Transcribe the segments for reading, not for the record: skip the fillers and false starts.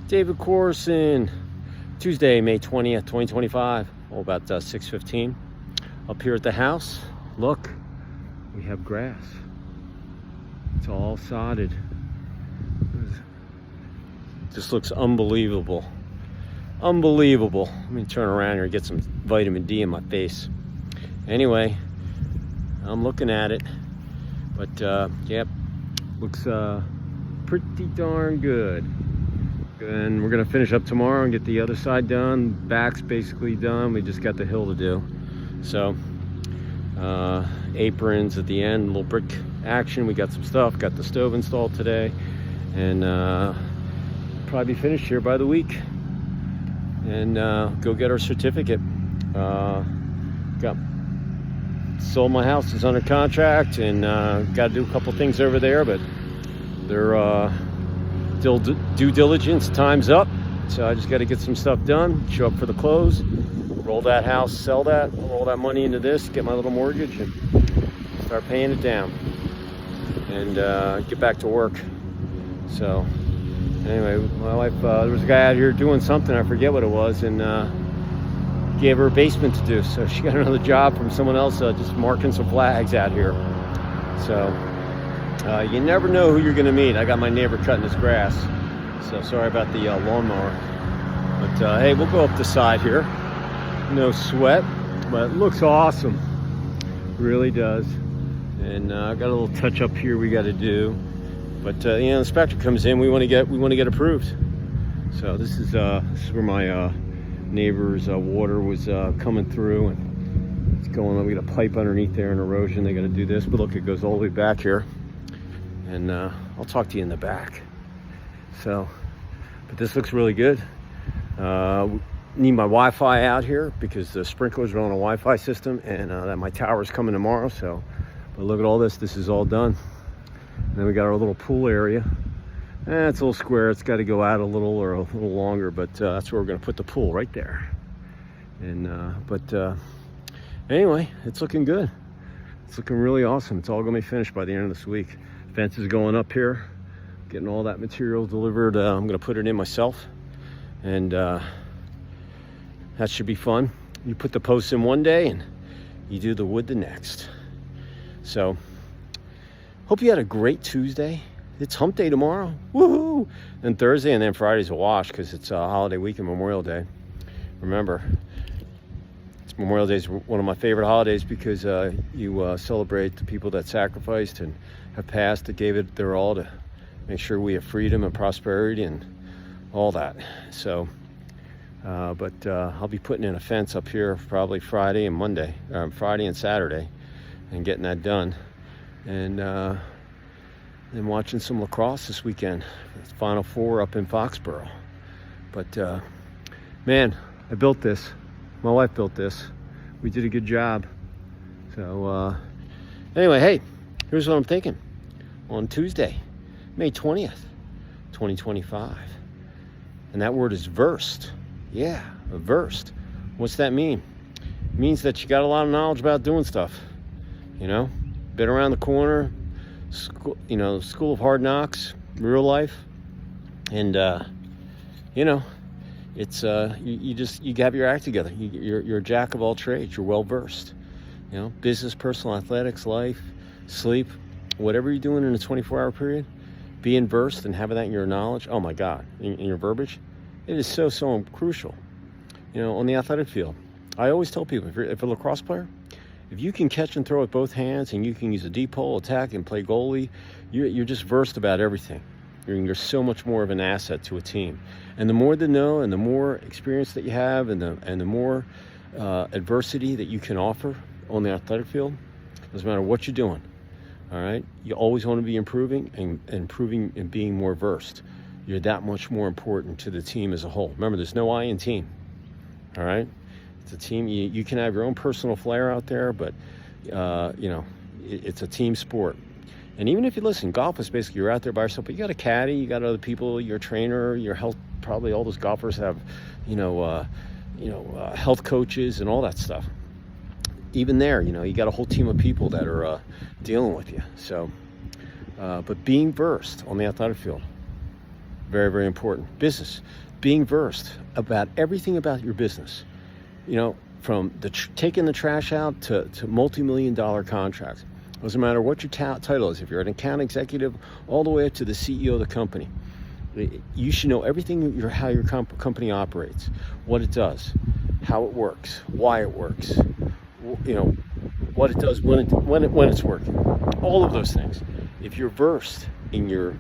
David Corson, Tuesday, May 20th, 2025, all about 6:15. Up here at the house, look, we have grass. It's all sodded. This looks unbelievable. Unbelievable. Let me turn around here and get some vitamin D in my face. Anyway, I'm looking at it, but yep, looks pretty darn good. And we're gonna finish up tomorrow and get the other side done. Back's basically done. We just got the hill to do. So aprons at the end, little brick action. We got some stuff. Got the stove installed today, and probably be finished here by the week. And go get our certificate. Got sold my house. It's under contract, and got to do a couple things over there, but they're still due diligence. Time's up, so I just got to get some stuff done. Show up for the close, roll that house, sell that, roll that money into this, get my little mortgage, and start paying it down, and get back to work. So anyway, my wife, there was a guy out here doing something, I forget what it was, and gave her a basement to do. So she got another job from someone else, just marking some flags out here. So you never know who you're gonna meet. I got my neighbor cutting his grass, so sorry about the lawnmower. But hey, we'll go up the side here. No sweat, but it looks awesome. Really does. And I got a little touch up here we got to do. But you know, the inspector comes in. We want to get approved. So this is where my neighbor's water was coming through, and it's going on. We got a pipe underneath there and erosion. They got to do this, but look, it goes all the way back here. And I'll talk to you in the back. So, but this looks really good. Need my Wi-Fi out here because the sprinklers are on a Wi-Fi system, and that my tower's coming tomorrow. So, but look at all this. This is all done. And then we got our little pool area. It's a little square. It's got to go out a little or a little longer, but that's where we're going to put the pool, right there. And anyway, it's looking good. It's looking really awesome. It's all going to be finished by the end of this week. Fence is going up here, getting all that material delivered. I'm going to put it in myself, and that should be fun. You put the posts in one day and you do the wood the next. So hope you had a great Tuesday. It's hump day tomorrow. Woohoo! Then Thursday, and then Friday's a wash because it's a holiday weekend, Memorial Day. Remember, Memorial Day is one of my favorite holidays because you celebrate the people that sacrificed and have passed, that gave it their all to make sure we have freedom and prosperity and all that. So, but I'll be putting in a fence up here probably Friday and Monday, Friday and Saturday, and getting that done. And then watching some lacrosse this weekend. Final Four up in Foxborough. But man, I built this. My wife built this. We did a good job. So anyway, hey, here's what I'm thinking. On Tuesday, May 20th, 2025. And that word is versed. Yeah, versed. What's that mean? It means that you got a lot of knowledge about doing stuff. You know, been around the corner, school, you know, school of hard knocks, real life. And you know, it's you have your act together. You're a jack of all trades. You're well versed. You know, business, personal, athletics, life, sleep, whatever you're doing in a 24-hour period, being versed and having that in your knowledge. Oh my God, in your verbiage, it is so crucial. You know, on the athletic field, I always tell people, if you're a lacrosse player, if you can catch and throw with both hands, and you can use a deep pole, attack, and play goalie, you're just versed about everything. You're so much more of an asset to a team. And the more they know, and the more experience that you have, and the more adversity that you can offer on the athletic field, doesn't matter what you're doing. All right, you always want to be improving and being more versed. You're that much more important to the team as a whole. Remember, there's no I in team. All right, it's a team. You can have your own personal flair out there, but you know, it's a team sport. And even if you listen, golf is basically you're out there by yourself, but you got a caddy, you got other people, your trainer, your health. Probably all those golfers have, health coaches and all that stuff. Even there, you know, you got a whole team of people that are dealing with you. So, but being versed on the athletic field, very, very important. Business, being versed about everything about your business. You know, from taking the trash out to multi-million-dollar contracts. Doesn't matter what your title is. If you're an account executive, all the way up to the CEO of the company, you should know everything how your company operates, what it does, how it works, why it works, you know, what it does when it's working. All of those things. If you're versed in your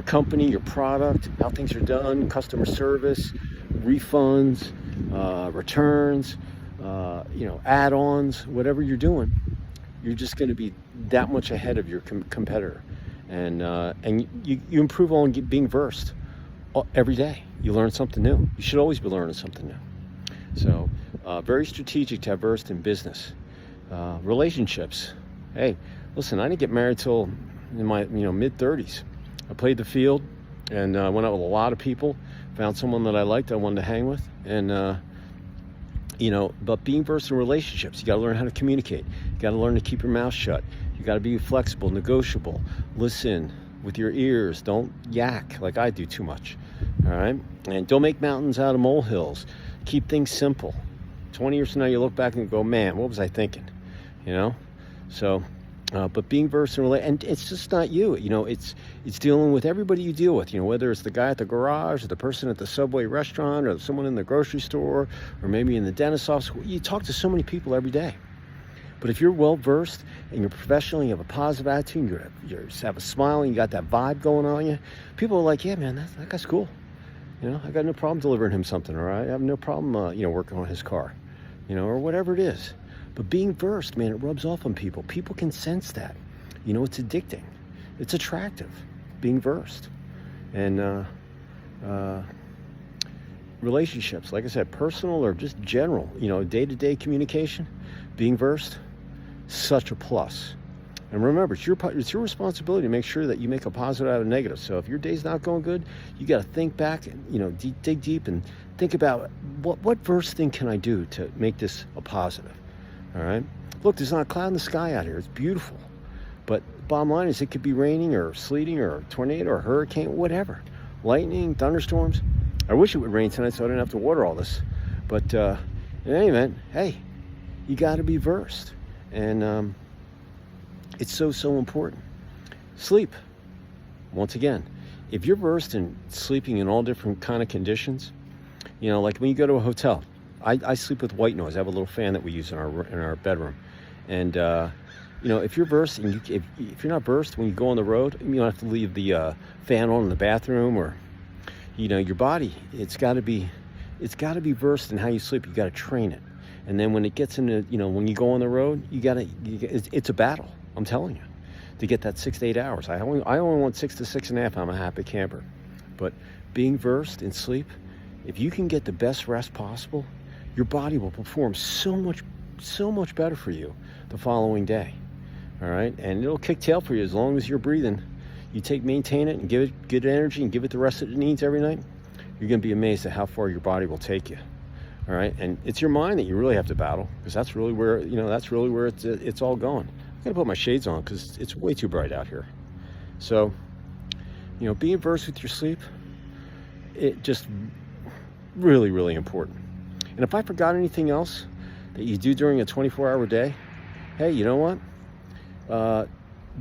company, your product, how things are done, customer service, refunds, returns, you know, add-ons, whatever you're doing, you're just going to be that much ahead of your competitor, and you improve on being versed every day. You learn something new. You should always be learning something new. So very strategic to have versed in business. Relationships. Hey, listen, I didn't get married till in my mid-30s. I played the field and went out with a lot of people. Found someone that I liked, I wanted to hang with, and but being versed in relationships, you got to learn how to communicate. You got to learn to keep your mouth shut. You got to be flexible, negotiable. Listen with your ears. Don't yak like I do too much. All right, and don't make mountains out of molehills. Keep things simple. 20 years from now, you look back and go, man, what was I thinking? You know, so. But being versed in and it's just not you. You know, it's dealing with everybody you deal with. You know, whether it's the guy at the garage, or the person at the Subway restaurant, or someone in the grocery store, or maybe in the dentist's office. You talk to so many people every day. But if you're well versed and you're professional, you have a positive attitude, you have a smile, and you got that vibe going on you, people are like, yeah, man, that guy's cool. You know, I got no problem delivering him something, all right? I have no problem, working on his car, or whatever it is. But being versed, man, it rubs off on people. People can sense that. You know, it's addicting. It's attractive, being versed. And relationships, like I said, personal or just general, day-to-day communication, being versed, such a plus. And remember, it's your responsibility to make sure that you make a positive out of negative. So if your day's not going good, you got to think back, dig deep and think about what versed thing can I do to make this a positive. All right. Look, there's not a cloud in the sky out here. It's beautiful. But bottom line is it could be raining or sleeting or a tornado or a hurricane, whatever. Lightning, thunderstorms. I wish it would rain tonight so I didn't have to water all this. But in any event, hey, you got to be versed. And it's so important. Sleep. Once again, if you're versed in sleeping in all different kind of conditions, like when you go to a hotel, I sleep with white noise. I have a little fan that we use in our bedroom, and if you're versed and if you're not versed when you go on the road, you don't have to leave the fan on in the bathroom, or your body. It's got to be versed in how you sleep. You got to train it, and then when it gets into when you go on the road, it's a battle. I'm telling you, to get that 6 to 8 hours. I only want 6 to 6.5. I'm a happy camper, but being versed in sleep, if you can get the best rest possible, your body will perform so much better for you the following day. All right, and it'll kick tail for you as long as you're breathing. You maintain it and give it good energy and give it the rest that it needs every night. You're going to be amazed at how far your body will take you. All right, and it's your mind that you really have to battle, because that's really where it's all going. I'm gonna put my shades on because it's way too bright out here. So, being versed with your sleep, it just really, really important. And if I forgot anything else that you do during a 24-hour day, hey, you know what?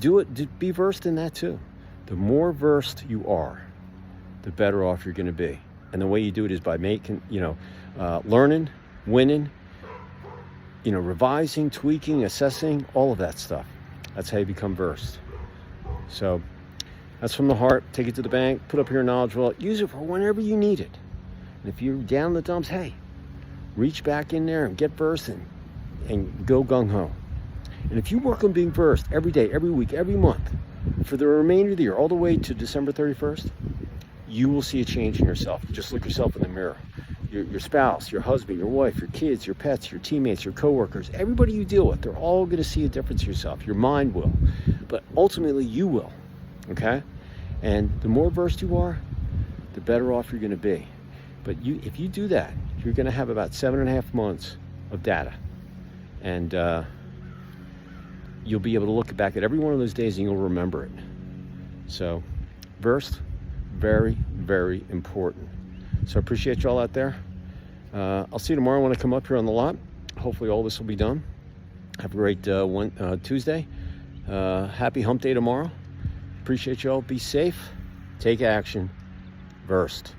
Do it. Be versed in that too. The more versed you are, the better off you're going to be. And the way you do it is by making, learning, winning, revising, tweaking, assessing, all of that stuff. That's how you become versed. So that's from the heart. Take it to the bank. Put up your knowledge wallet. Use it for whenever you need it. And if you're down in the dumps, hey, reach back in there and get versed and go gung-ho. And if you work on being versed every day, every week, every month, for the remainder of the year, all the way to December 31st, you will see a change in yourself. Just look yourself in the mirror. Your spouse, your husband, your wife, your kids, your pets, your teammates, your coworkers, everybody you deal with, they're all going to see a difference in yourself. Your mind will, but ultimately you will, okay? And the more versed you are, the better off you're going to be. But if you do that, you're going to have about 7.5 months of data. And you'll be able to look back at every one of those days and you'll remember it. So, versed, Very, very important. So I appreciate y'all out there. I'll see you tomorrow when I come up here on the lot. Hopefully all this will be done. Have a great Tuesday. Happy hump day tomorrow. Appreciate y'all. Be safe. Take action. Versed.